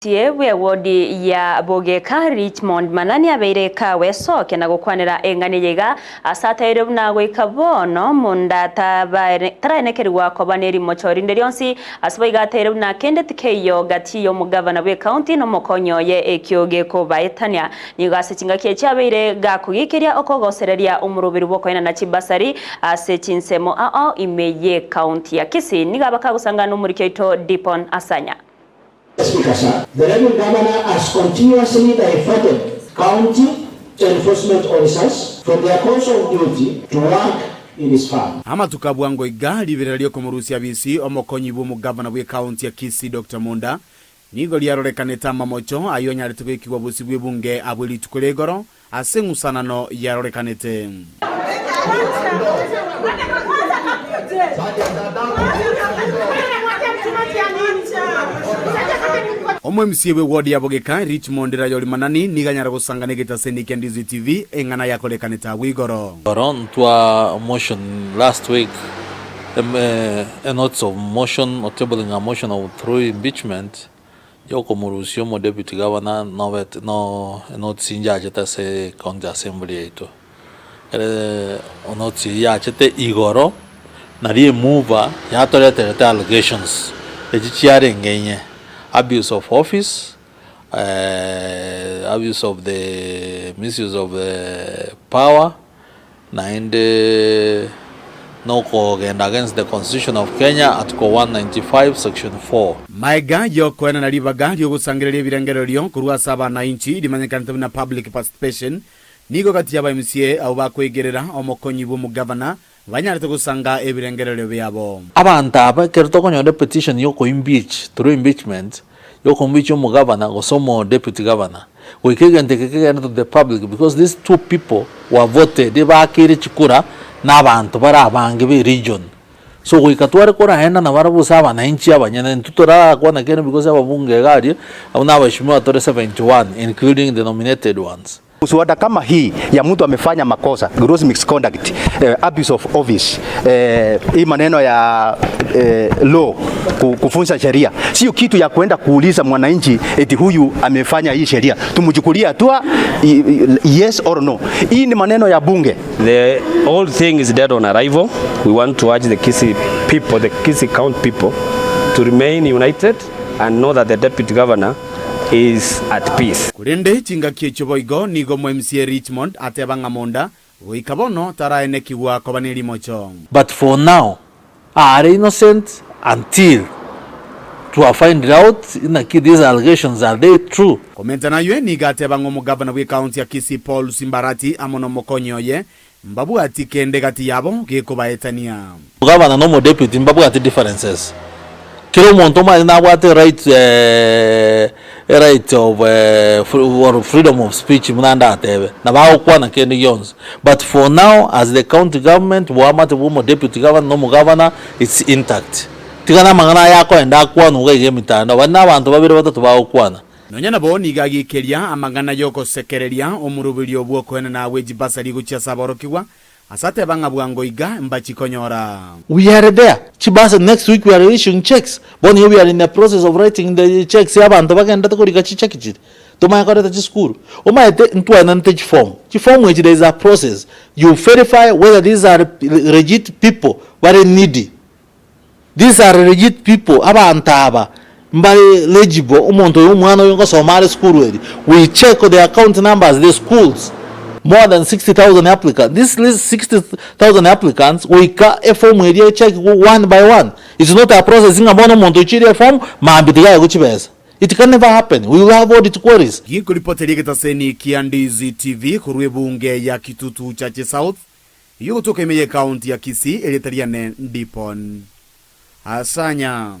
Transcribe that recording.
Tiewe wodi ya Bogeka Manani abeire kawe soke na gukwanira enganiyega asataire na gwikabono Monda taraenekerwa kobaneri mochori nderionsi asibaigatere na kende tikeyo gatiyo mugavana we county no mokonyo ye ekyoge ko baetania nigasichinga kyechabeire gakugikiria okogosereria umurubiri bokoina na chibasari asechinsemo imeye county ya Kisii nigabaka gusangana umurikyo ito Dipon Asanya. Speaker, sir, the Revenue Governor has continuously diverted county enforcement officers from their course of duty to work in his farm. Ama tukabwango igali viralio komurusia bisi omokonyi bu mugavana we county ya Kisii Dr. Monda nigo liarorekaneta mamocho ayonya letukiwa busi bwebunge abweli tukolegoro asengusanano yarorekanete. MCA we ward ya Bogeka Manani niganyara gusangana gitaseni Ndizi TV engana yakolekaneta wigoro. Around to a motion last week, a notes of motion or tabling a motion of through impeachment. Yoko Murusio mo deputy governor not sinja jeta se county assembly ito. Not ya chete igoro na rie mover ya tolete allegations. Ejichiare ngenye. Abuse of office, abuse of the misuse of power, and no going against the Constitution of Kenya, Article 195, Section 4. Maiga yoko na ribaga yogusangirira birengero lyo kurwa saba na inchi limanyekana na public participation nigo kati ya MCA au bakwegerera omokonyi bu mugavana banyarite gusanga ebirengero byabo abantu abakerto konyo petition yoko impeach through impeachment yoko impeach mugavana gosomo deputy governor we kegente to the public because these two people were voted they bakire chikura n'abantu bara abange be region so we katware kora henda na barabusa abana inchi abanyana ntutora kwana kene because ababunge gari abana bashimwa 71 including the nominated ones. Uswada kama hii ya mtu amefanya makosa, gross misconduct, abuse of office, hii maneno ya law, kufunza sheria. Sio kitu ya kwenda kuuliza mwananchi eti huyu amefanya hii sheria. Tumchukulia hatua yes or no. Hii ni maneno ya bunge. The whole thing is dead on arrival. We want to urge the Kisii people, the Kisii county people to remain united and know that the deputy governor is at peace. Kurende chinga kiechoboigo nigo MCA Richmond atebanga Monda wikabono taraenekiwa kobaneli mocho. But for now are innocent until to find out these allegations are they true. Komenta na yue niga atebanga mugavana we county ya Kisii Paul Simbarati amono mokonyo ye mbabu ati kende gati yabo gekobaetania. Mugavana no mo deputy mbabu ati differences. Kilo montoma na wate right of freedom of speech munanda atebe na bao kwa na kende yons, but for now as the county government wamate womo deputy governor no governor it's intact tigana mangana yako enda kwa no gege mitanda wana abantu babiri batatu bao kwana nonyana bo nigagi keria amangana yoko sekereria omurubiri obwo kwena na weji basari gucha saborokiwa asate banga bwango iga mbachikonyora. We are there. Chibasa next week we are issuing checks. Boni we are in the process of writing the checks. Abantu bagenda tukuriga chichekiti. Tuma yakoreta chiskuru. Omaete ntwa nante form. Form which there is a process. You verify whether these are legit people, very needy. These are legit people. Abantu aba mbali legible. Umuntu umwana yongo somali school. We check the account numbers, the schools. More than 60,000 applicants. This list 60,000 applicants, we can a form where check one by one. It's not a processing a mono form, it can never happen. We will have audit queries. Hiko ripoti taseni Ndizi TV kurwe bunge ya Kitutu Chache South. Yuko toka imeye county ya Kisii elitariane Dipon Asanya.